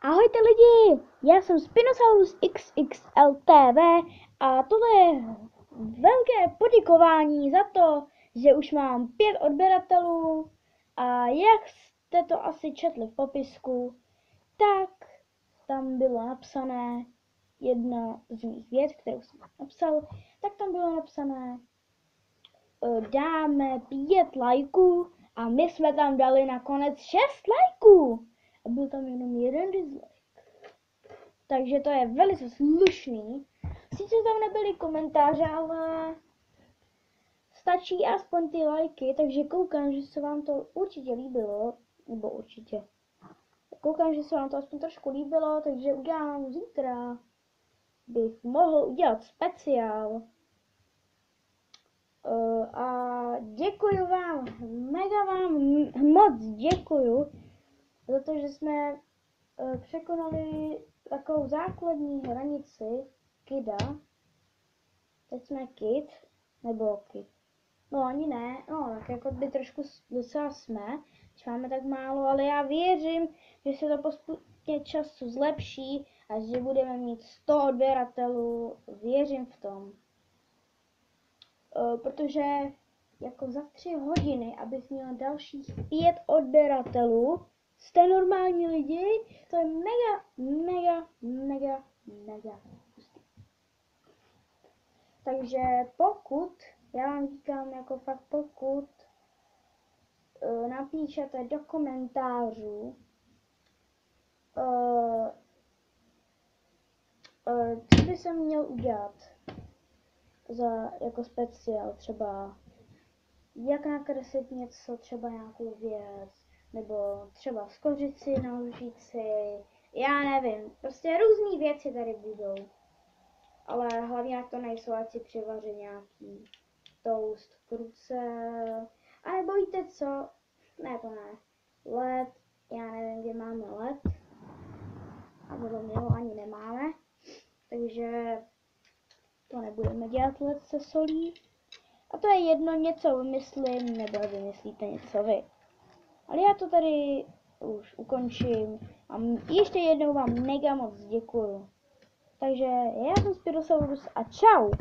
Ahojte lidi, já jsem Spinosaurus XXLTV a tohle je velké poděkování za to, že už mám 5 odběratelů a jak jste to asi četli v popisku, tak tam bylo napsané jedna z mých vět, kterou jsem napsal, tak tam bylo napsané dáme 5 lajků a my jsme tam dali nakonec 6 lajků a byl tam jenom jeden dislike. Takže to je velice slušný. Sice tam nebyly komentáře, ale stačí aspoň ty lajky, takže koukám, že se vám to určitě líbilo, nebo určitě. Koukám, že se vám to aspoň trošku líbilo, takže udělám zítra. Bych mohl udělat speciál. A děkuji vám, mega vám moc děkuju za to, že jsme překonali takovou základní hranici kida. Teď jsme kid, nebo kid. No ani ne, no tak jako by trošku docela jsme, že máme tak málo, ale já věřím, že se to postupně času zlepší a že budeme mít 100 odběratelů, věřím v tom. Protože jako za 3 hodiny, abych měl dalších 5 odběratelů, jste normální lidi, to je mega hustý. Takže pokud, já vám říkám jako fakt pokud napíšete do komentářů, co by jsem měl udělat za jako speciál, třeba jak nakreslit něco, třeba nějakou věc, nebo třeba skořit si na lžíci, já nevím, prostě různý věci tady budou. Ale hlavně jak to nejsou, ať si přivaří nějaký toast v ruce, a nebo víte co, ne to ne, led, já nevím, kde máme led, a podle mě ho ani nemáme, takže to nebudeme dělat led se solí. A to je jedno, něco vymyslím, nebo vymyslíte něco vy. Ale já to tady už ukončím a ještě jednou vám mega moc děkuju. Takže já jsem Spinosaurus a čau!